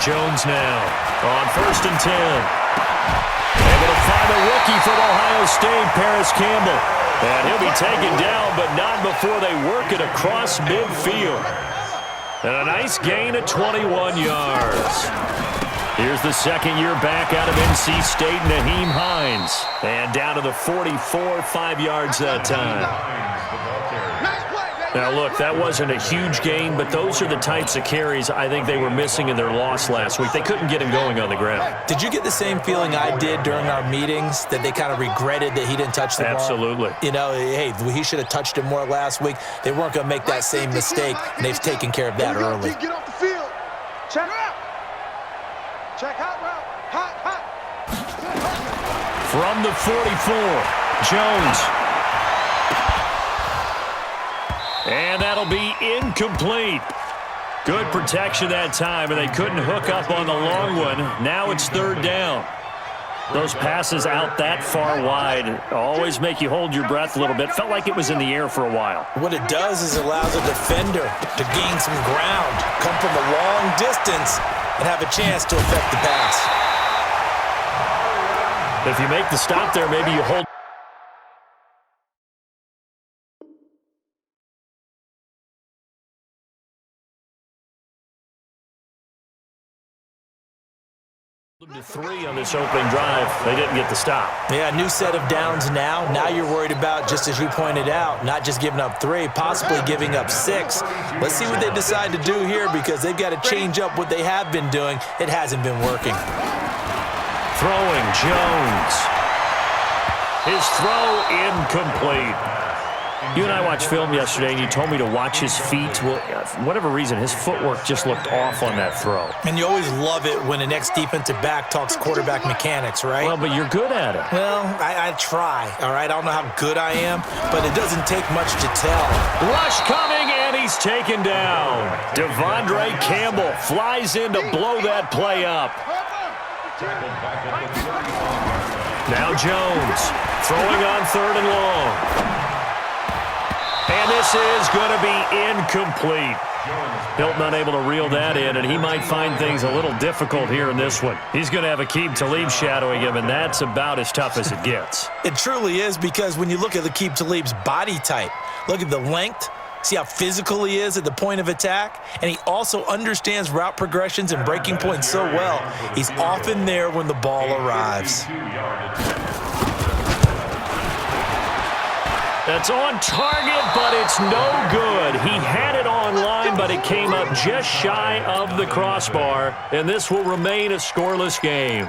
Jones now on 1st and 10. Able to find a rookie from Ohio State, Paris Campbell. And he'll be taken down, but not before they work it across midfield. And a nice gain of 21 yards. Here's the second-year back out of NC State, Naheem Hines. And down to the 44, 5 yards that time. Now, look, that wasn't a huge gain, but those are the types of carries I think they were missing in their loss last week. They couldn't get him going on the ground. Did you get the same feeling I did during our meetings, that they kind of regretted that he didn't touch the ball? Absolutely. You know, hey, he should have touched it more last week. They weren't going to make that same mistake, and they've taken care of that early. Get off the field. Check out. Check out route. Hot. From the 44, Jones. And that'll be incomplete. Good protection that time, and they couldn't hook up on the long one. Now it's 3rd down. Those passes out that far wide always make you hold your breath a little bit. Felt like it was in the air for a while. What it does is it allows a defender to gain some ground, come from a long distance, and have a chance to affect the pass. If you make the stop there, maybe you hold to 3 on this opening drive. They didn't get the stop. Yeah, new set of downs now. Now you're worried about, just as you pointed out, not just giving up 3, possibly giving up 6. Let's see what they decide to do here, because they've got to change up what they have been doing. It hasn't been working. Throwing, Jones. His throw incomplete. You and I watched film yesterday, and you told me to watch his feet. Well, for whatever reason, his footwork just looked off on that throw. And you always love it when the next defensive back talks quarterback mechanics, right? Well, but you're good at it. Well, I try, all right? I don't know how good I am, but it doesn't take much to tell. Rush coming, and he's taken down. Devondre Campbell flies in to blow that play up. Now Jones throwing on 3rd and long. And this is going to be incomplete. Hilton unable to reel that in, and he might find things a little difficult here in this one. He's going to have Aqib Talib shadowing him, and that's about as tough as it gets. It truly is, because when you look at Aqib Talib's body type, look at the length, see how physical he is at the point of attack, and he also understands route progressions and breaking points so well. He's often there when the ball arrives. That's on target, but it's no good. He had it on line, but it came up just shy of the crossbar, and this will remain a scoreless game.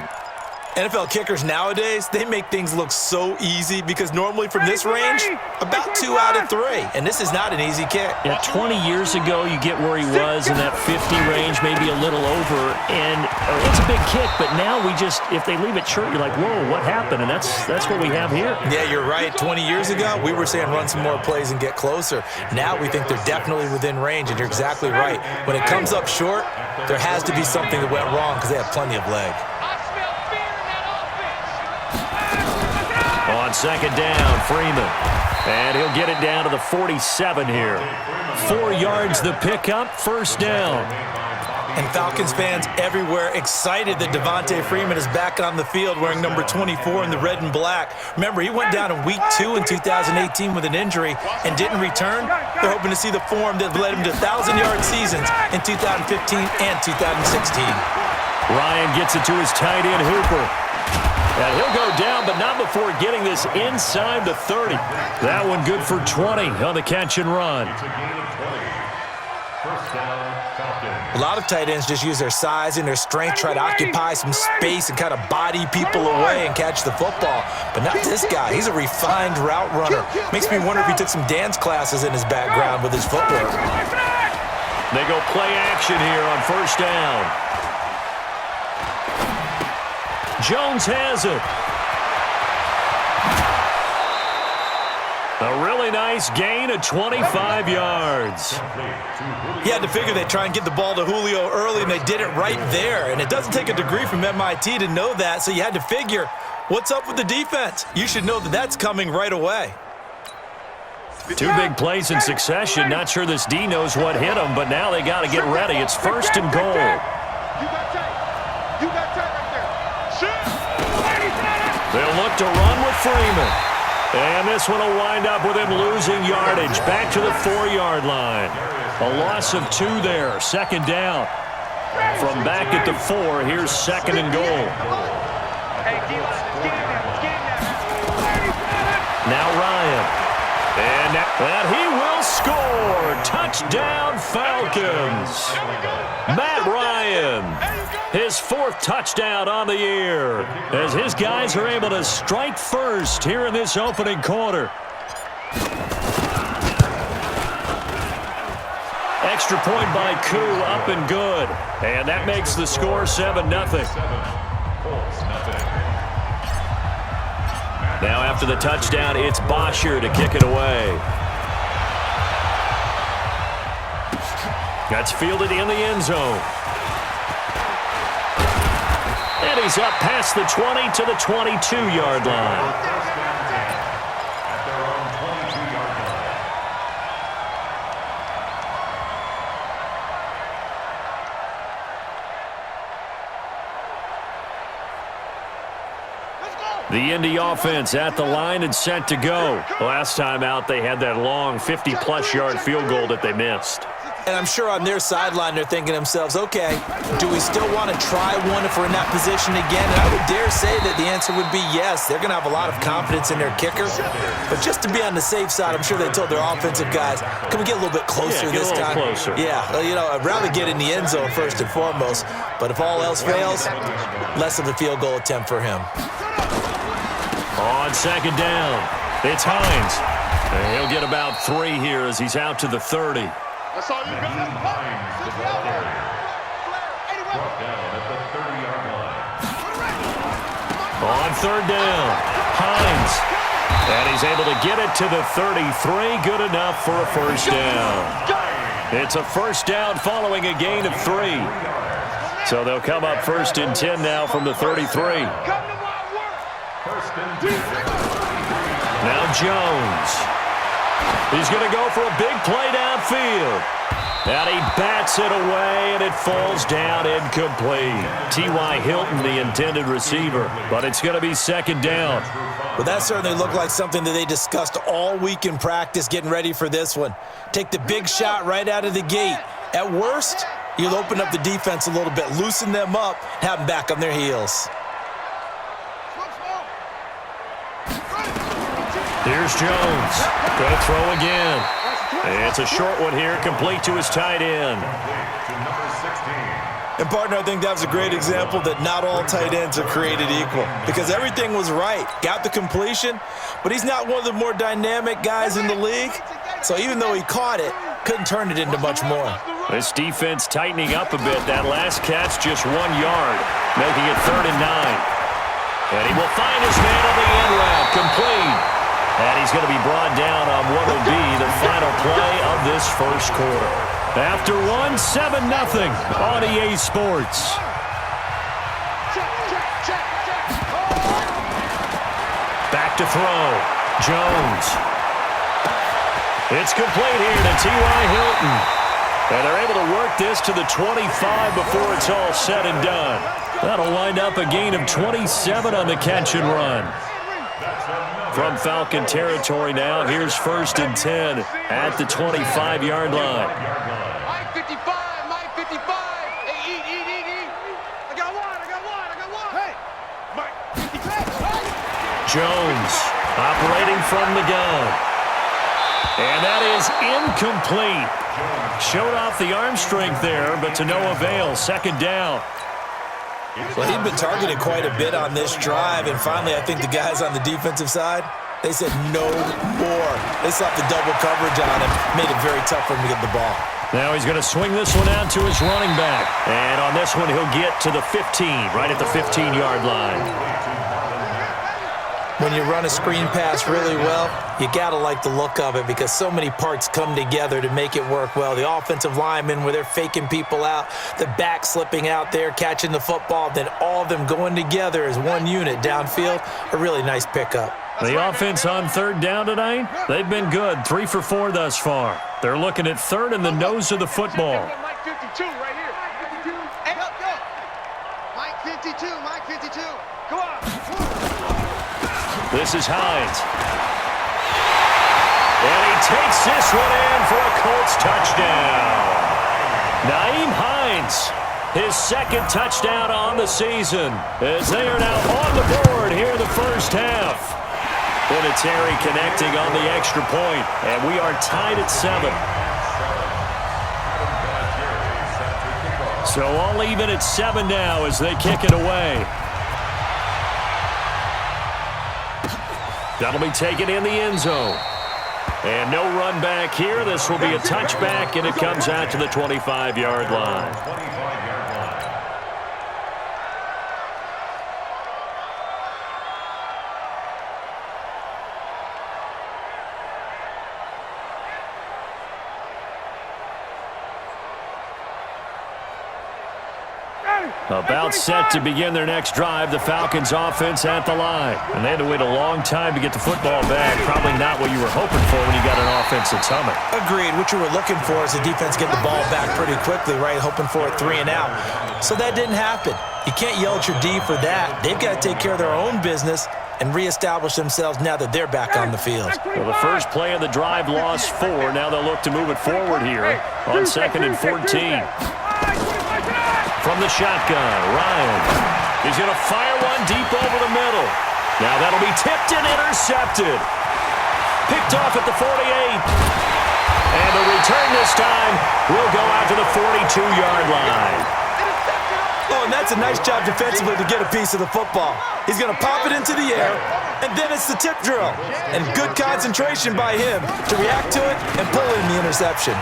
NFL kickers nowadays, they make things look so easy, because normally from this range, about 2 out of 3. And this is not an easy kick. Yeah, 20 years ago, you get where he was in that 50 range, maybe a little over. And it's a big kick, but now we just, if they leave it short, you're like, whoa, what happened? And that's what we have here. Yeah, you're right. 20 years ago, we were saying run some more plays and get closer. Now we think they're definitely within range, and you're exactly right. When it comes up short, there has to be something that went wrong, because they have plenty of leg. On 2nd down, Freeman. And he'll get it down to the 47 here. 4 yards the pickup, 1st down. And Falcons fans everywhere excited that Devontae Freeman is back on the field wearing number 24 in the red and black. Remember, he went down in week 2 in 2018 with an injury and didn't return. They're hoping to see the form that led him to 1,000-yard seasons in 2015 and 2016. Ryan gets it to his tight end, Hooper. And he'll go down, but not before getting this inside the 30. That one good for 20 on the catch and run. A lot of tight ends just use their size and their strength, try to occupy some space and kind of body people away and catch the football. But not this guy. He's a refined route runner. Makes me wonder if he took some dance classes in his background with his footwork. They go play action here on 1st down. Jones has it. A really nice gain of 25 yards. He had to figure they'd try and get the ball to Julio early, and they did it right there. And it doesn't take a degree from MIT to know that, so you had to figure, what's up with the defense? You should know that that's coming right away. 2 big plays in succession. Not sure this D knows what hit him, but now they got to get ready. It's 1st and goal. to run with Freeman. And this one will wind up with him losing yardage back to the 4-yard line. A loss of 2 there, second down. From back at the 4, here's second and goal. Now Ryan. And he will score. Touchdown, Falcons. Matt Ryan, his 4th touchdown on the year, as his guys are able to strike first here in this opening quarter. Extra point by Koo, up and good. And that makes the score 7-0. Now after the touchdown, it's Bosher to kick it away. That's fielded in the end zone. And he's up past the 20 to the 22-yard line. The Indy offense at the line and set to go. Last time out, they had that long 50-plus yard field goal that they missed. And I'm sure on their sideline they're thinking to themselves, okay, do we still want to try one if we're in that position again? And I would dare say that the answer would be yes. They're going to have a lot of confidence in their kicker. But just to be on the safe side, I'm sure they told their offensive guys, can we get a little bit closer this time? Closer. Yeah, well, I'd rather get in the end zone first and foremost. But if all else fails, less of a field goal attempt for him. On second down, it's Hines. And he'll get about 3 here as he's out to the 30. That's all you got. On third down, Hines. And he's able to get it to the 33. Good enough for a first down. It's a first down following a gain of 3. So they'll come up first and 10 now from the 33. Now Jones. He's going to go for a big play downfield. And he bats it away, and it falls down incomplete. T.Y. Hilton, the intended receiver, but it's going to be second down. Well, that certainly looked like something that they discussed all week in practice getting ready for this one. Take the big shot right out of the gate. At worst, you'll open up the defense a little bit, loosen them up, have them back on their heels. Here's Jones. Going to throw again. It's a short one here, complete to his tight end. And, partner, I think that was a great example that not all tight ends are created equal because everything was right. Got the completion, but he's not one of the more dynamic guys in the league. So even though he caught it, couldn't turn it into much more. This defense tightening up a bit. That last catch just 1 yard, making it 3rd and 9. And he will find his man on the end route, complete. And he's going to be brought down on what will be the final play of this first quarter. After 7-0 on EA Sports. Back to throw. Jones. It's complete here to T.Y. Hilton. And they're able to work this to the 25 before it's all said and done. That'll wind up a gain of 27 on the catch and run. From Falcon territory now, here's 1st and 10 at the 25-yard line. Mike 55, Mike 55. Hey, eat. I got one. Hey, Mike 55. Jones operating from the gun. And that is incomplete. Showed off the arm strength there, but to no avail. Second down. Well, he'd been targeted quite a bit on this drive, and finally I think the guys on the defensive side, they said no more. They slapped the double coverage on him, made it very tough for him to get the ball. Now he's going to swing this one out to his running back. And on this one, he'll get to the 15, right at the 15-yard line. When you run a screen pass really well, you got to like the look of it because so many parts come together to make it work well. The offensive linemen, where they're faking people out, the back slipping out there, catching the football, then all of them going together as one unit downfield, a really nice pickup. The offense on third down tonight, they've been good, 3 for 4 thus far. They're looking at third in the nose of the football. Mike 52 right here. Hey, go. Mike 52. Go on. This is Hines. And he takes this one in for a Colts touchdown. Nyheim Hines, his second touchdown on the season, as they are now on the board here in the first half. Vinatieri connecting on the extra point, and we are tied at 7. So all even at 7 now as they kick it away. That'll be taken in the end zone. And no run back here. This will be a touchback, and it comes out to the 25-yard line. About set to begin their next drive, the Falcons offense at the line. And they had to wait a long time to get the football back. Probably not what you were hoping for when you got an offense that's humming. Agreed. What you were looking for is the defense get the ball back pretty quickly, right? Hoping for a 3 and out. So that didn't happen. You can't yell at your D for that. They've got to take care of their own business and reestablish themselves now that they're back on the field. Well, the first play of the drive lost 4. Now they'll look to move it forward here on 2nd and 14. From the shotgun, Ryan. He's going to fire one deep over the middle. Now that'll be tipped and intercepted. Picked off at the 48. And the return this time will go out to the 42-yard line. Oh, and that's a nice job defensively to get a piece of the football. He's going to pop it into the air, and then it's the tip drill. And good concentration by him to react to it and pull in the interception.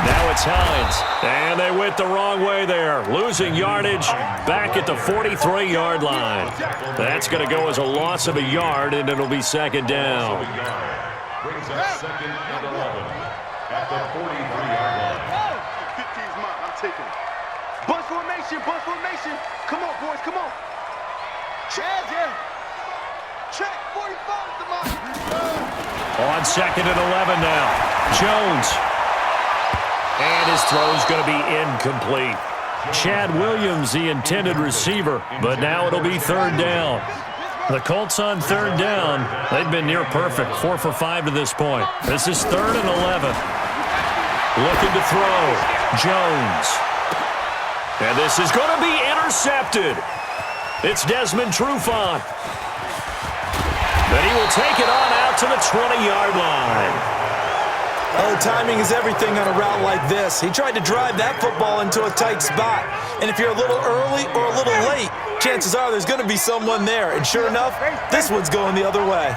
Now it's Hines, and they went the wrong way there, losing yardage back at the 43-yard line. That's going to go as a loss of a yard, and it'll be second down. Brings us 2nd and 11 at the 43-yard line. 15's mine. I'm taking it. Bunch formation, bunch formation. Come on, boys, come on. Chad, yeah. Check, 45 is the mark. On 2nd and 11 now, Jones. And his throw's going to be incomplete. Chad Williams, the intended receiver, but now it'll be 3rd down. The Colts on 3rd down, they've been near perfect, 4 for 5 to this point. This is 3rd and 11. Looking to throw, Jones. And this is going to be intercepted. It's Desmond Trufant. But he will take it on out to the 20-yard line. Oh, timing is everything on a route like this. He tried to drive that football into a tight spot. And if you're a little early or a little late, chances are there's going to be someone there. And sure enough, this one's going the other way.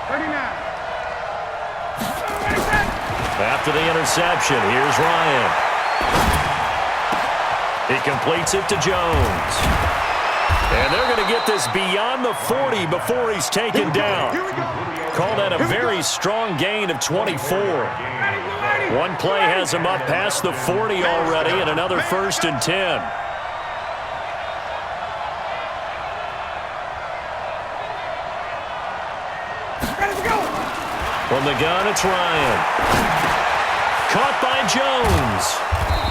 39. After the interception, here's Ryan. He completes it to Jones. And they're going to get this beyond the 40 before he's taken down. Call that a very strong gain of 24. One play has him up past the 40 already, and another 1st and 10. From the gun, it's Ryan. Caught by Jones.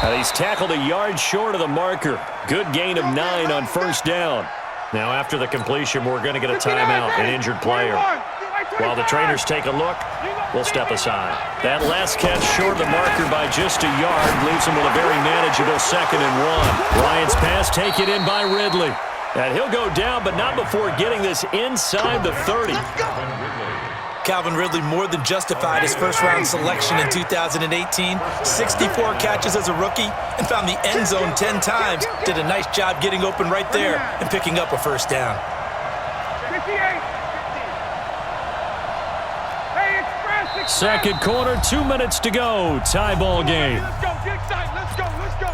And he's tackled a yard short of the marker. Good gain of 9 on 1st down. Now, after the completion, we're going to get a timeout, an injured player. While the trainers take a look, we'll step aside. That last catch short of the marker by just a yard leaves him with a very manageable 2nd and 1. Ryan's pass taken in by Ridley. And he'll go down, but not before getting this inside the 30. Calvin Ridley more than justified his first-round selection in 2018. 64 catches as a rookie and found the end zone 10 times. Did a nice job getting open right there and picking up a 1st down. 58. 2nd quarter, 2 minutes to go. Tie ball game. Let's go, get excited. Let's go, let's go.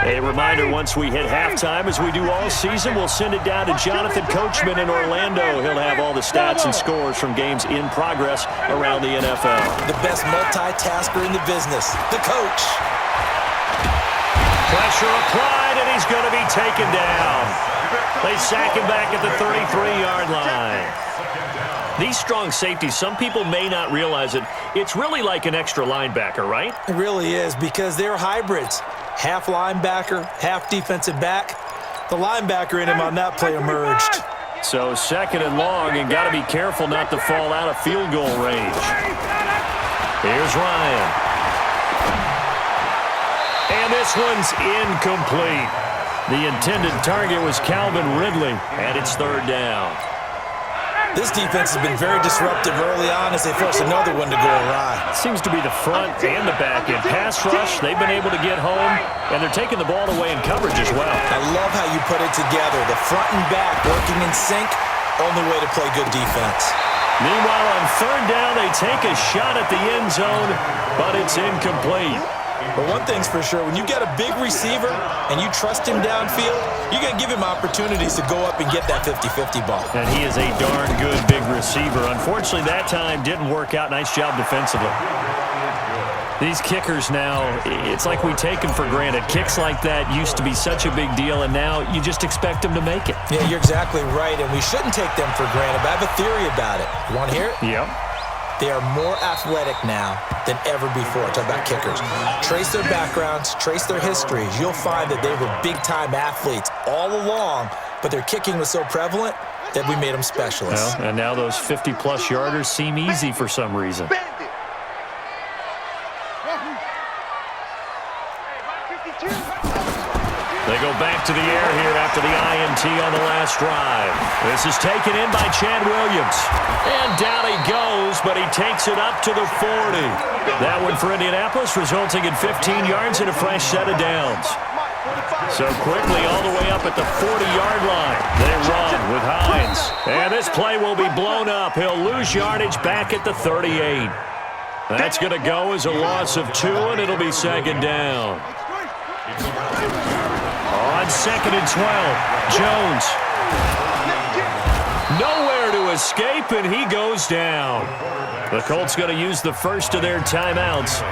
A reminder, once we hit halftime, as we do all season, we'll send it down to Jonathan Coachman in Orlando. He'll have all the stats and scores from games in progress around the NFL. The best multitasker in the business, the coach. Pressure applied, and he's going to be taken down. They sack him back at the 33-yard line. These strong safeties, some people may not realize it. It's really like an extra linebacker, right? It really is, because they're hybrids. Half linebacker, half defensive back. The linebacker in him on that play emerged. So second and long, and got to be careful not to fall out of field goal range. Here's Ryan. And this one's incomplete. The intended target was Calvin Ridley, and it's third down. This defense has been very disruptive early on as they force another one to go awry. Seems to be the front and the back end. Pass rush, they've been able to get home, and they're taking the ball away in coverage as well. I love how you put it together. The front and back working in sync, only way to play good defense. Meanwhile, on third down, they take a shot at the end zone, but it's incomplete. But one thing's for sure, when you get a big receiver and you trust him downfield, you're going to give him opportunities to go up and get that 50-50 ball. And he is a darn good big receiver. Unfortunately, that time didn't work out. Nice job defensively. These kickers now, it's like we take them for granted. Kicks like that used to be such a big deal, and now you just expect them to make it. Yeah, you're exactly right, and we shouldn't take them for granted, but I have a theory about it. You want to hear it? Yep. They are more athletic now than ever before. Talk about kickers. Trace their backgrounds, trace their histories. You'll find that they were big-time athletes all along, but their kicking was so prevalent that we made them specialists. Well, and now those 50-plus yarders seem easy for some reason. They go back to the air here after the INT on the last drive. This is taken in by Chad Williams. And down he goes, but he takes it up to the 40. That one for Indianapolis, resulting in 15 yards and a fresh set of downs. So quickly all the way up at the 40-yard line. They run with Hines. And this play will be blown up. He'll lose yardage back at the 38. That's going to go as a loss of 2, and it'll be second down. On second and 12, Jones. Nowhere to escape, and he goes down. The Colts going to use the first of their timeouts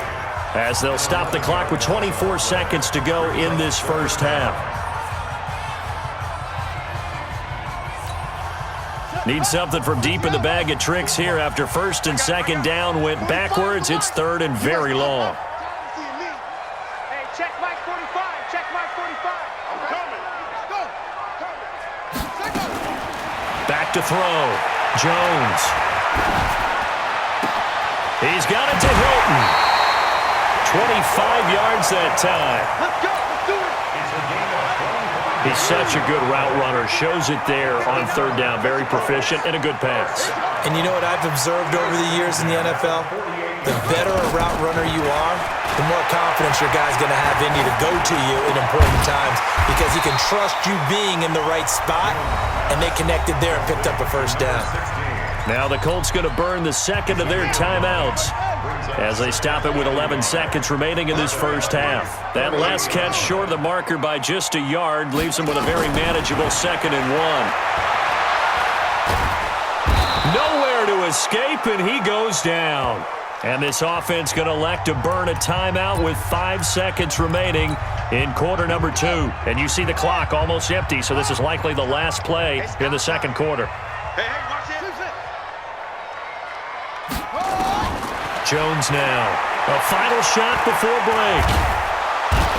as they'll stop the clock with 24 seconds to go in this first half. Need something from deep in the bag of tricks here after first and second down went backwards. It's third and very long. To throw. Jones. He's got it to Hilton. 25 yards that time. Let's go. Let's do it. He's such a good route runner. Shows it there on third down. Very proficient and a good pass. And you know what I've observed over the years in the NFL? The better a route runner you are, the more confidence your guy's going to have in you to go to you in important times because he can trust you being in the right spot, and they connected there and picked up a first down. Now the Colts going to burn the second of their timeouts as they stop it with 11 seconds remaining in this first half. That last catch short of the marker by just a yard leaves them with a very manageable second and 1. Nowhere to escape, and he goes down. And this offense going to elect to burn a timeout with 5 seconds remaining in quarter number 2. And you see the clock almost empty, so this is likely the last play in the second quarter. Hey, watch it. Jones now. A final shot before break.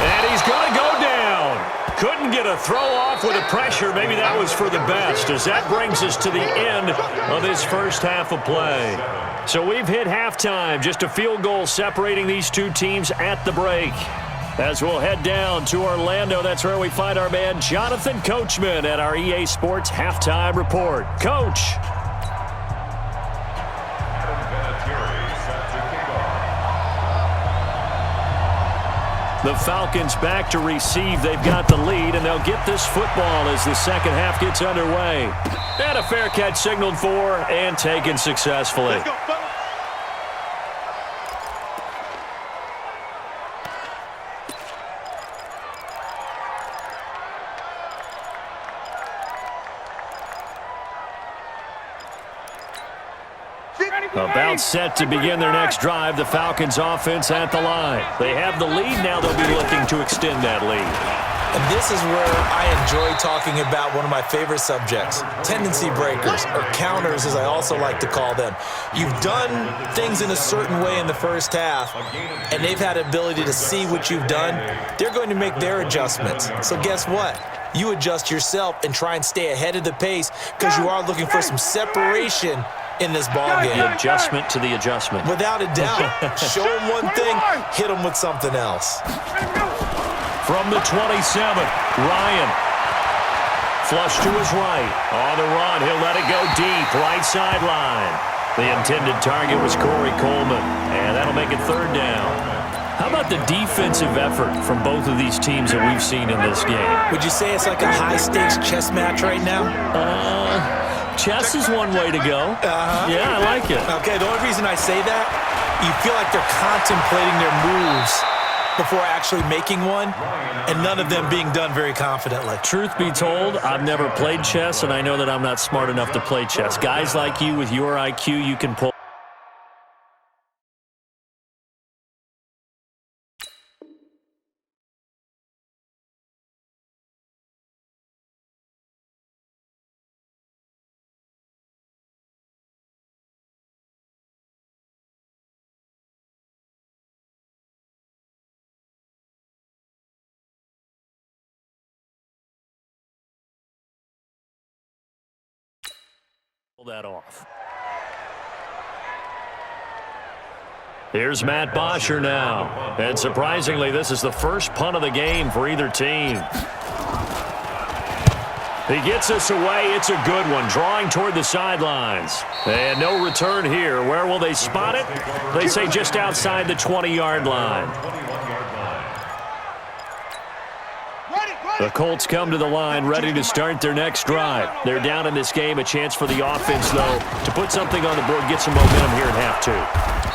And he's going to go down. Couldn't get a throw off with the pressure. Maybe that was for the best, as that brings us to the end of this first half of play. So we've hit halftime. Just a field goal separating these two teams at the break. As we'll head down to Orlando, that's where we find our man Jonathan Coachman at our EA Sports Halftime Report. Coach. The Falcons back to receive. They've got the lead, and they'll get this football as the second half gets underway. And a fair catch signaled for and taken successfully. Let's go, fellas. About set to begin their next drive, the Falcons offense at the line. They have the lead, now they'll be looking to extend that lead. And this is where I enjoy talking about one of my favorite subjects, tendency breakers, or counters as I also like to call them. You've done things in a certain way in the first half, and they've had the ability to see what you've done. They're going to make their adjustments. So guess what? you adjust yourself and try and stay ahead of the pace because you are looking for some separation in this ball game. The adjustment to the adjustment. Without a doubt. Show them one thing, hit them with something else. From the 27, Ryan. Flush to his right. On the run, he'll let it go deep, right sideline. The intended target was Corey Coleman, and that'll make it third down. How about the defensive effort from both of these teams that we've seen in this game? Would you say it's like a high-stakes chess match right now? Chess is one way to go. Yeah, I like it. Okay, the only reason I say that, you feel like they're contemplating their moves before actually making one, and none of them being done very confidently. Truth be told, I've never played chess, and I know that I'm not smart enough to play chess. Guys like you with your IQ, you can pull. That off. Here's Matt Bosher now. And surprisingly, this is the first punt of the game for either team. He gets us away. It's a good one, drawing toward the sidelines. And no return here. Where will they spot it? They say just outside the 20-yard line. The Colts come to the line ready to start their next drive. They're down in this game. A chance for the offense, though, to put something on the board, get some momentum here in half two.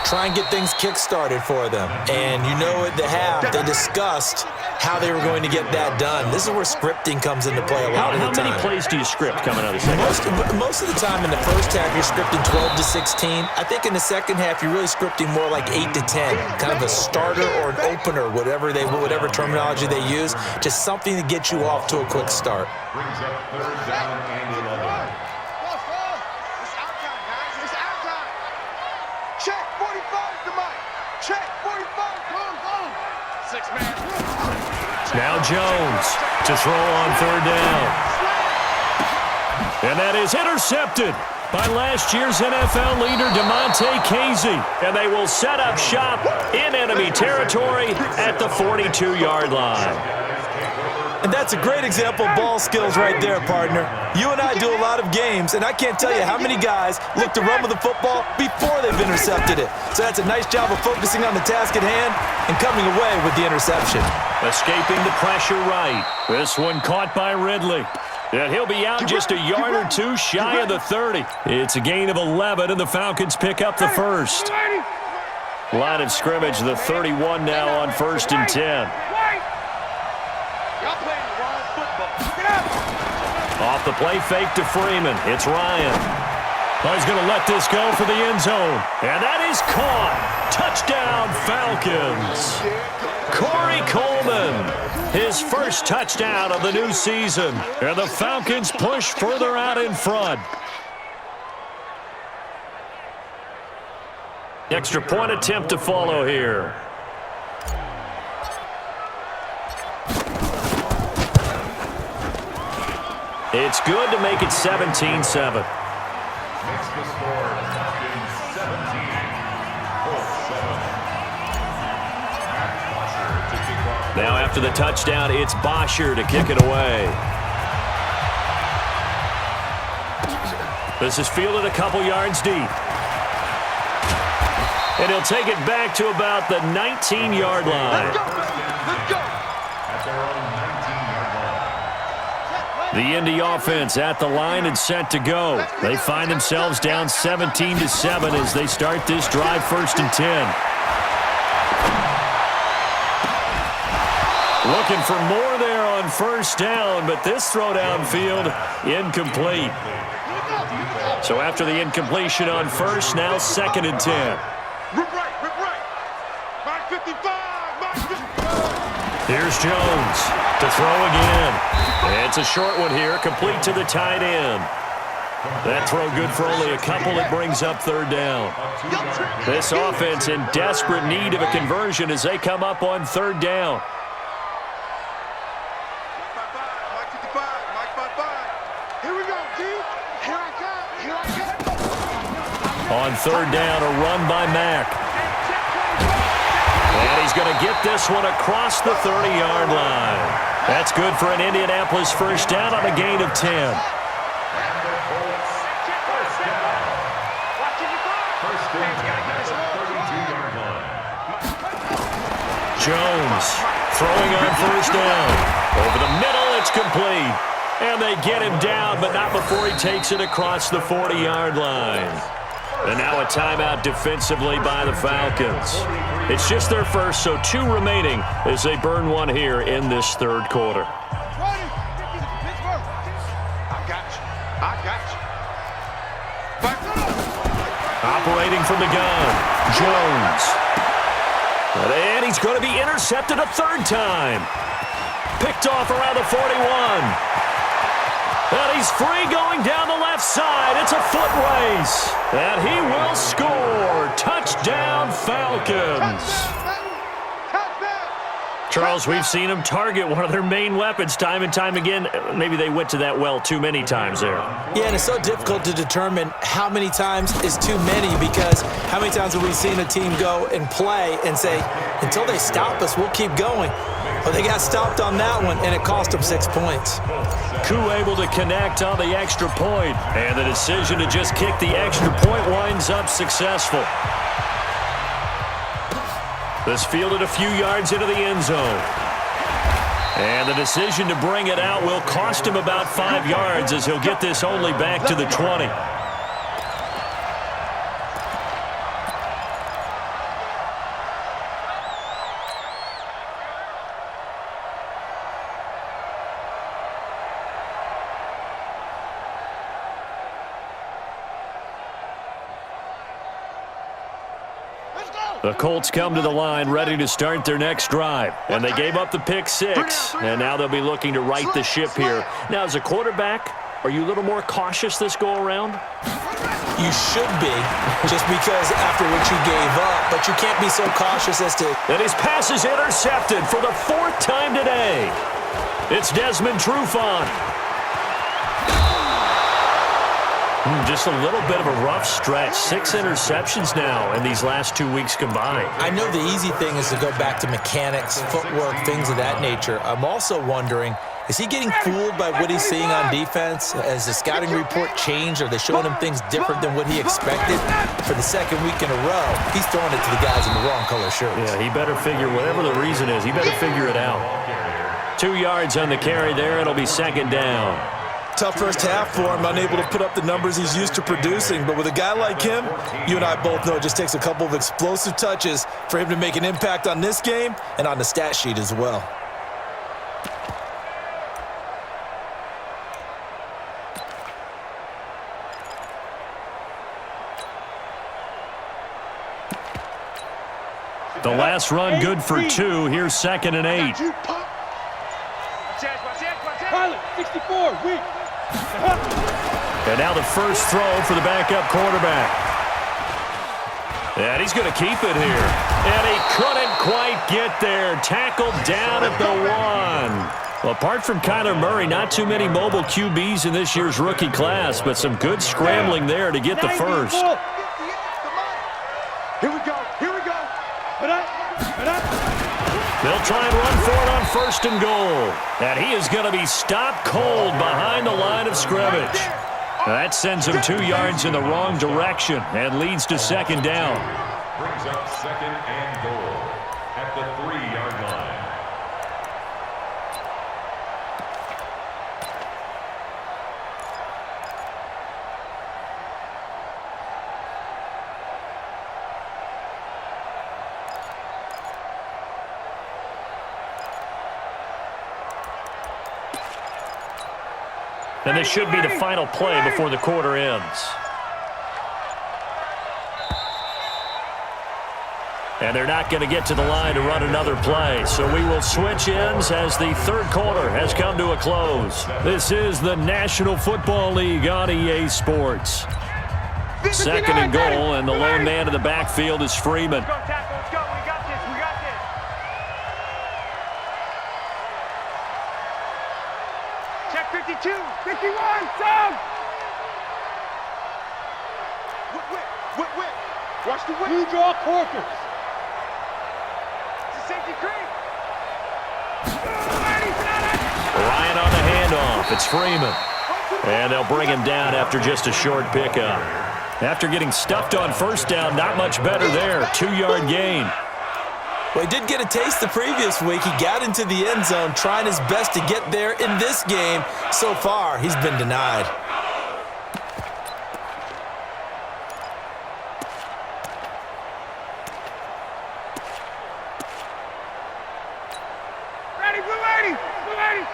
Try and get things kick-started for them. And you know at the half, they discussed how they were going to get that done. This is where scripting comes into play a lot of the time. How many plays do you script coming out of the second half? Most of the time in the first half, you're scripting 12 to 16. I think in the second half, you're really scripting more like 8 to 10. Kind of a starter or an opener, whatever terminology they use. Just something to get you off to a quick start. Brings up third down and 11. It's our time, guys. It's our time. Check 45 to Mike. Check 45. Go. 6-man. Now Jones to throw on third down. And that is intercepted by last year's NFL leader, DeMonte Casey. And they will set up shop in enemy territory at the 42-yard line. And that's a great example of ball skills right there, partner. You and I do a lot of games, and I can't tell you how many guys look to run with the football before they've intercepted it. So that's a nice job of focusing on the task at hand and coming away with the interception. Escaping the pressure right. This one caught by Ridley. And he'll be out just a yard or two shy of the 30. It's a gain of 11, and the Falcons pick up the first. Line of scrimmage, the 31 now on 1st and 10. Off the play fake to Freeman. It's Ryan. Oh, he's going to let this go for the end zone. And that is caught. Touchdown, Falcons. Corey Coleman, his first touchdown of the new season. And the Falcons push further out in front. Extra point attempt to follow here. It's good to make it 17-7. Makes the score Falcons 17, Colts 7. Matt Bosher to kick off. Now after the touchdown, it's Bosher to kick it away. This is fielded a couple yards deep. And he'll take it back to about the 19-yard line. Let's go. At their own 19-yard line. The Indy offense at the line and set to go. They find themselves down 17-7 as they start this drive 1st and 10. Looking for more there on 1st down, but this throw downfield incomplete. So after the incompletion on 1st, now 2nd and 10. Rip right. Mark 55. Mark 55. Here's Jones to throw again. It's a short one here, complete to the tight end. That throw good for only a couple. It brings up 3rd down. This offense in desperate need of a conversion as they come up on 3rd down. Mark 55. On third down, a run by Mack. And he's going to get this one across the 30-yard line. That's good for an Indianapolis first down on a gain of 10. Jones throwing on first down. Over the middle, it's complete. And they get him down, but not before he takes it across the 40-yard line. And now a timeout defensively by the Falcons. It's just their first, so 2 remaining as they burn one here in this third quarter. Operating from the gun, Jones. And he's going to be intercepted a third time. Picked off around the 41. And he's free going down the left side. It's a foot race. And he will score. Touchdown, Falcons. Charles, we've seen them target one of their main weapons time and time again. Maybe they went to that well too many times there. Yeah, and it's so difficult to determine how many times is too many, because how many times have we seen a team go and play and say, until they stop us, we'll keep going. Well, they got stopped on that one, and it cost them 6 points. Koo able to connect on the extra point, and the decision to just kick the extra point winds up successful. This fielded a few yards into the end zone. And the decision to bring it out will cost him about 5 yards, as he'll get this only back to the 20. The Colts come to the line ready to start their next drive. And they gave up the pick 6, and now they'll be looking to right the ship here. Now, as a quarterback, are you a little more cautious this go-around? You should be, just because after what you gave up, but you can't be so cautious as to... And his pass is intercepted for the 4th time today. It's Desmond Trufant. Just a little bit of a rough stretch. 6 interceptions now in these last 2 weeks combined. I know the easy thing is to go back to mechanics, footwork, things of that nature. I'm also wondering, is he getting fooled by what he's seeing on defense? Has the scouting report changed? Are they showing him things different than what he expected? For the 2nd week in a row, he's throwing it to the guys in the wrong color shirts. Yeah, he better figure, whatever the reason is, he better figure it out. 2 yards on the carry there. It'll be 2nd down. Tough first half for him, unable to put up the numbers he's used to producing. But with a guy like him, you and I both know it just takes a couple of explosive touches for him to make an impact on this game and on the stat sheet as well. The last run good for 2. Here's 2nd and 8. Pilot, 64, weak. And now the first throw for the backup quarterback. And he's going to keep it here. And he couldn't quite get there. Tackled down at the 1. Well, apart from Kyler Murray, not too many mobile QBs in this year's rookie class, but some good scrambling there to get the first. Here we go. Here we go. They'll try and run for it on 1st and goal. And he is going to be stopped cold behind the line of scrimmage. That sends him 2 yards in the wrong direction and leads to 2nd down. Brings up 2nd and goal at the 3-yard line. And this should be the final play before the quarter ends. And they're not going to get to the line to run another play. So we will switch ends as the third quarter has come to a close. This is the National Football League on EA Sports. 2nd and goal, and the lone man in the backfield is Freeman. Let's go. We got this. We got this. Check 52. 51. Down. You draw corkers. It's a safety creep. Ryan on the handoff. It's Freeman. And they'll bring him down after just a short pickup. After getting stuffed on first down, not much better there. 2-yard gain. Well, he did get a taste the previous week. He got into the end zone trying his best to get there in this game. So far, he's been denied. Ready, blue 80, blue 80.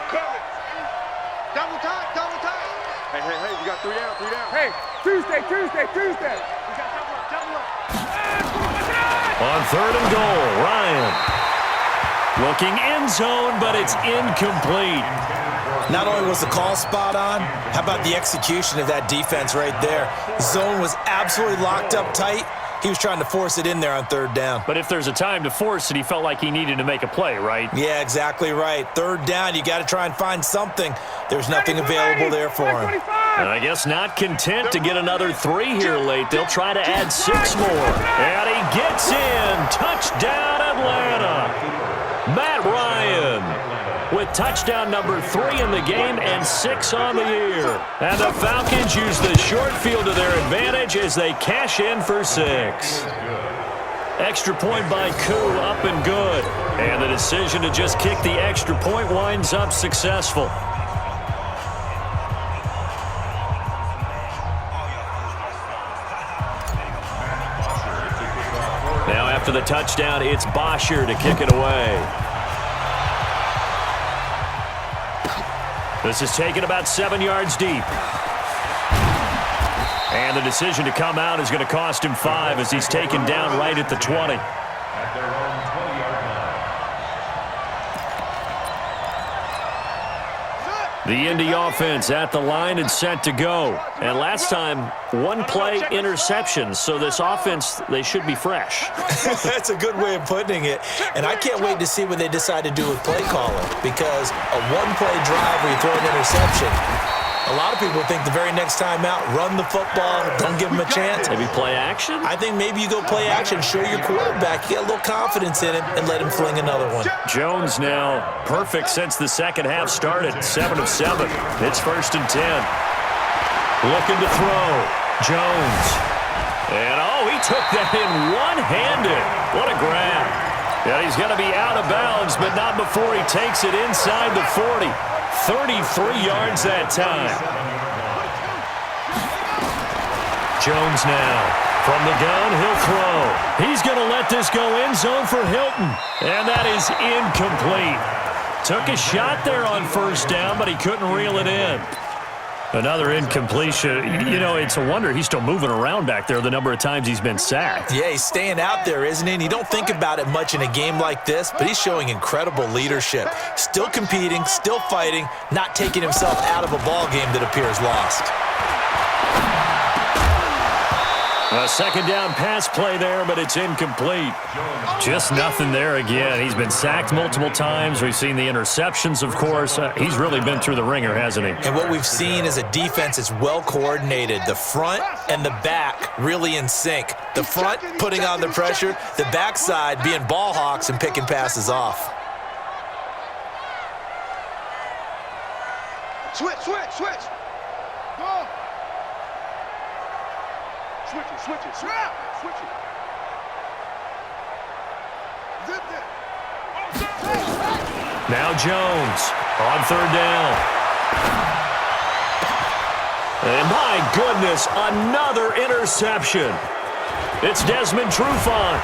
Coming. Double time, double time. Hey, we got 3 down, 3 down. Hey, Tuesday. We got double up. On 3rd and goal, Ryan. Looking end zone, but it's incomplete. Not only was the call spot on, how about the execution of that defense right there? Zone was absolutely locked up tight. He was trying to force it in there on 3rd down. But if there's a time to force it, he felt like he needed to make a play, right? Yeah, exactly right. 3rd down, you got to try and find something. There's nothing available there for him. And I guess not content to get another 3 here late. They'll try to add 6 more. And he gets in. Touchdown, Atlanta. Matt Ryan with touchdown number 3 in the game and 6 on the year. And the Falcons use the short field to their advantage as they cash in for 6. Extra point by Koo, up and good. And the decision to just kick the extra point winds up successful. Now after the touchdown, it's Bosher to kick it away. This is taken about 7 yards deep. And the decision to come out is going to cost him 5 as he's taken down right at the 20. At their own 20-yard line. The Indy offense at the line and set to go. And last time, 1 play interception. So this offense, they should be fresh. That's a good way of putting it. And I can't wait to see what they decide to do with play calling, because a 1-play drive where you throw an interception, a lot of people think the very next time out, run the football, don't give them a chance. Maybe play action? I think maybe you go play action, show your quarterback, you get a little confidence in him, and let him fling another one. Jones now perfect since the second half started. 7 of 7. It's 1st and 10. Looking to throw. Jones. And, he took that in one-handed. What a grab. Yeah, he's going to be out of bounds, but not before he takes it inside the 40. 33 yards that time. Jones now. From the gun, he'll throw. He's going to let this go end zone for Hilton. And that is incomplete. Took a shot there on 1st down, but he couldn't reel it in. Another incompletion. You know, it's a wonder he's still moving around back there the number of times he's been sacked. Yeah, he's staying out there, isn't he? And you don't think about it much in a game like this, but he's showing incredible leadership. Still competing, still fighting, not taking himself out of a ball game that appears lost. A 2nd down pass play there, but it's incomplete. Just nothing there again. He's been sacked multiple times. We've seen the interceptions, of course. He's really been through the ringer, hasn't he? And what we've seen is a defense that's well coordinated. The front and the back really in sync. The front putting on the pressure, the backside being ball hawks and picking passes off. Switch. Go. Switch it. Zip it. Now Jones on 3rd down. And my goodness, another interception. It's Desmond Trufant.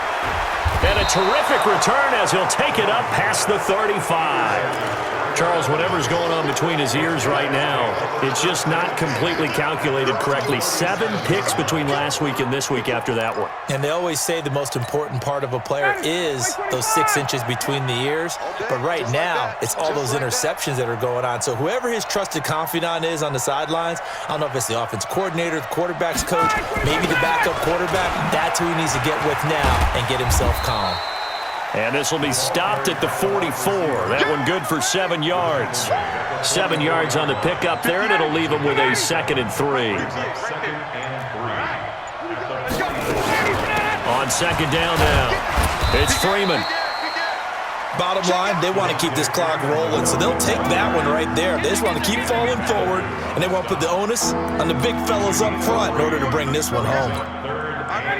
And a terrific return as he'll take it up past the 35. Charles, whatever's going on between his ears right now, it's just not completely calculated correctly. 7 picks between last week and this week after that one. And they always say the most important part of a player is those 6 inches between the ears. But right now, it's all those interceptions that are going on. So whoever his trusted confidant is on the sidelines, I don't know if it's the offense coordinator, the quarterback's coach, maybe the backup quarterback, that's who he needs to get with now and get himself calm. And this will be stopped at the 44. That one good for 7 yards. 7 yards on the pickup there, and it'll leave him with a 2nd and 3. 2nd and 3. On second down now, it's Freeman. Bottom line, they want to keep this clock rolling, so they'll take that one right there. They just want to keep falling forward, and they want to put the onus on the big fellas up front in order to bring this one home.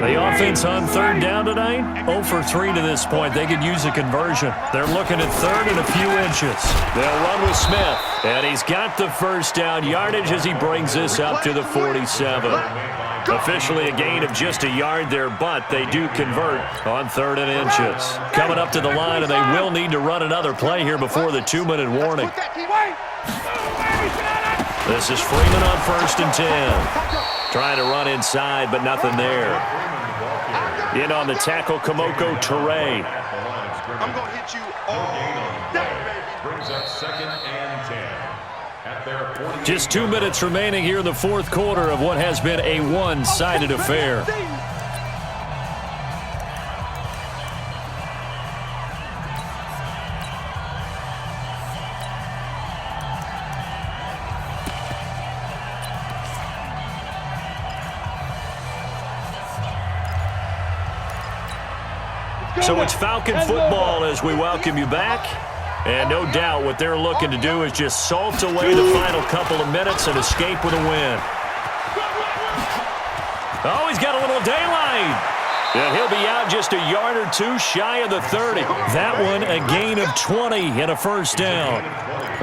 The offense on third down tonight, 0 for 3 to this point. They could use a conversion. They're looking at third and a few inches. They'll run with Smith, and he's got the first down yardage as he brings this up to the 47. Officially a gain of just a yard there, but they do convert on third and inches. Coming up to the line, and they will need to run another play here before the 2-minute warning. This is Freeman on first and 10. Trying to run inside, but nothing there. In on the tackle, Kamoko Toure. I'm going to hit you all day, baby. Brings up second and 10. At their 48. Just 2 minutes remaining here in the fourth quarter of what has been a one-sided affair. So it's Falcon football as we welcome you back. And no doubt what they're looking to do is just salt away the final couple of minutes and escape with a win. Oh, he's got a little daylight. And he'll be out just a yard or two shy of the 30. That one a gain of 20 and a first down.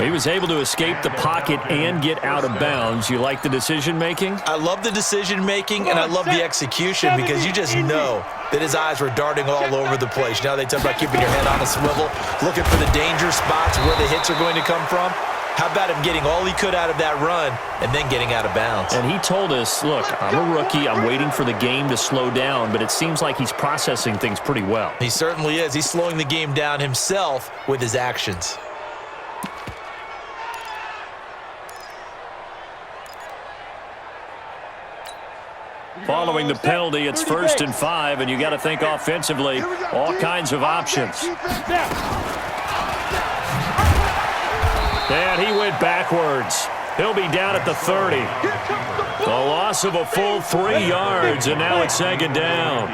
He was able to escape the pocket and get out of bounds. You like the decision-making? I love the decision-making, and I love the execution because you just know that his eyes were darting all over the place. Now they talk about keeping your head on a swivel, looking for the danger spots where the hits are going to come from. How about him getting all he could out of that run and then getting out of bounds? And he told us, look, I'm a rookie. I'm waiting for the game to slow down, but it seems like he's processing things pretty well. He certainly is. He's slowing the game down himself with his actions. Following the penalty, it's 1st and 5, and you got to think offensively, all kinds of options. And he went backwards. He'll be down at the 30. A loss of a full 3 yards, and now it's second down.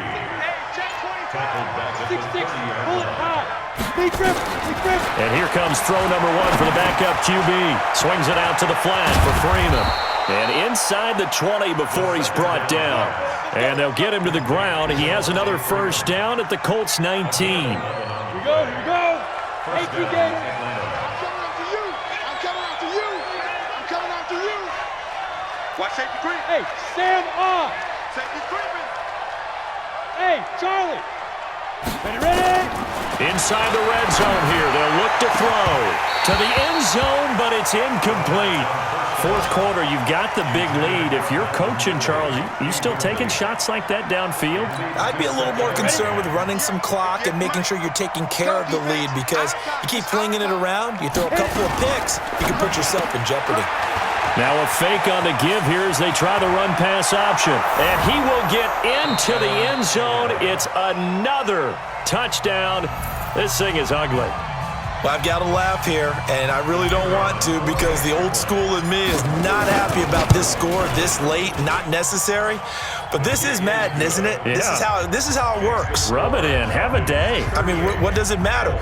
And here comes throw number 1 for the backup QB. Swings it out to the flat for Freeman. And inside the 20 before he's brought down. And they'll get him to the ground. He has another first down at the Colts 19. Here we go, here we go. Hey, TJ. I'm coming after you. I'm coming after you. Watch safety creep. Hey, stand off. Safety creeping. Hey, Charlie. Ready? Inside the red zone here. They'll look to throw to the end zone, but it's incomplete. Fourth quarter, you've got the big lead. If you're coaching, Charles, you still taking shots like that downfield? I'd be a little more concerned with running some clock and making sure you're taking care of the lead because you keep flinging it around, you throw a couple of picks, you can put yourself in jeopardy. Now a fake on the give here as they try the run-pass option. And he will get into the end zone. It's another touchdown. This thing is ugly. Well, I've got to laugh here, and I really don't want to because the old school in me is not happy about this score this late, not necessary. But this is Madden, isn't it? Yeah. This is how it works. Rub it in. Have a day. I mean, what does it matter?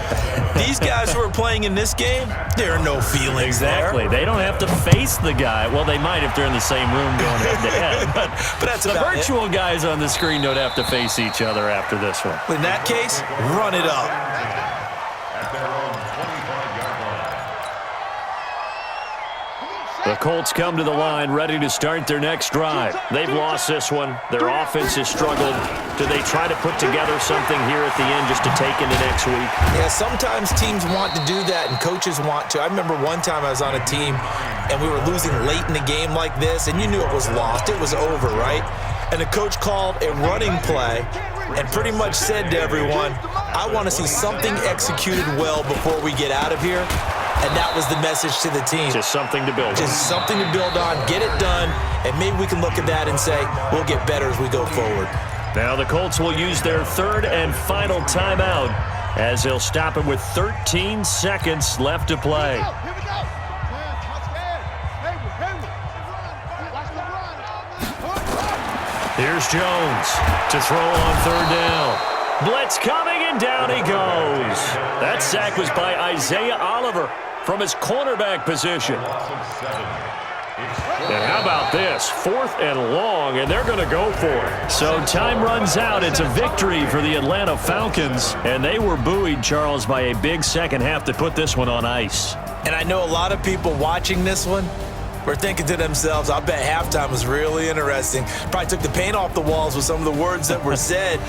These guys who are playing in this game, there are no feelings Exactly. there. They don't have to face the guy. Well, they might if they're in the same room going head-to-head. But that's the about virtual guys on the screen don't have to face each other after this one. In that case, run it up. At their own 25-yard line. The Colts come to the line ready to start their next drive. They've lost this one. Their offense has struggled. Do they try to put together something here at the end just to take into next week? Yeah, sometimes teams want to do that and coaches want to. I remember one time I was on a team and we were losing late in the game like this and you knew it was lost. It was over, right? And the coach called a running play and pretty much said to everyone, I want to see something executed well before we get out of here. And that was the message to the team. Just something to build on. Just something to build on, get it done, and maybe we can look at that and say, we'll get better as we go forward. Now the Colts will use their third and final timeout as they'll stop it with 13 seconds left to play. Here we go. Here's Here's Jones to throw on third down. Blitz coming, and down he goes. That sack was by Isaiah Oliver from his cornerback position. And how about this? 4th and long, and they're going to go for it. So time runs out. It's a victory for the Atlanta Falcons, and they were buoyed, Charles, by a big second half to put this one on ice. And I know a lot of people watching this one were thinking to themselves, I bet halftime was really interesting. Probably took the paint off the walls with some of the words that were said.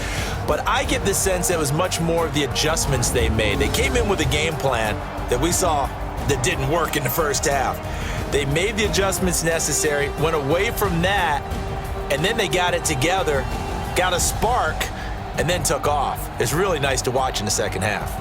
But I get the sense that it was much more of the adjustments they made. They came in with a game plan that we saw that didn't work in the first half. They made the adjustments necessary, went away from that, and then they got it together, got a spark, and then took off. It's really nice to watch in the second half.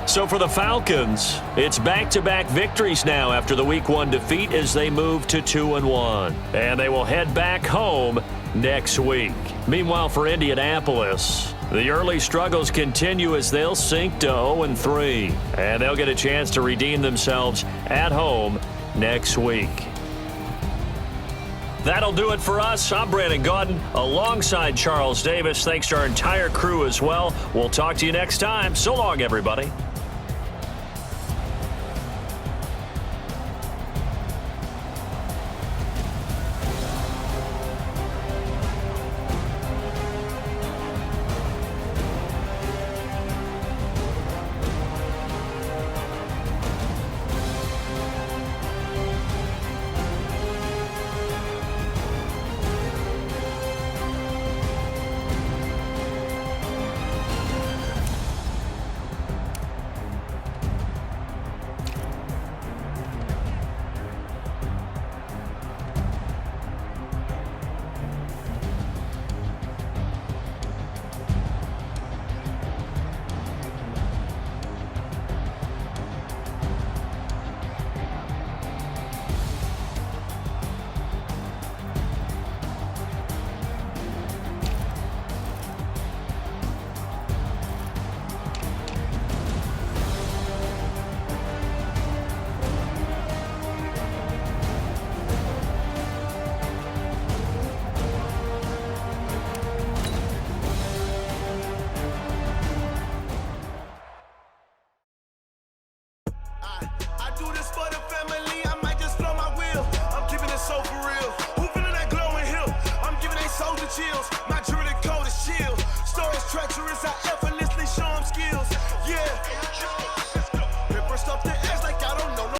So for the Falcons, it's back-to-back victories now after the Week 1 defeat as they move to 2-1. And they will head back home next week. Meanwhile, for Indianapolis, the early struggles continue as they'll sink to 0-3. And they'll get a chance to redeem themselves at home next week. That'll do it for us. I'm Brandon Gaudin alongside Charles Davis. Thanks to our entire crew as well. We'll talk to you next time. So long, everybody.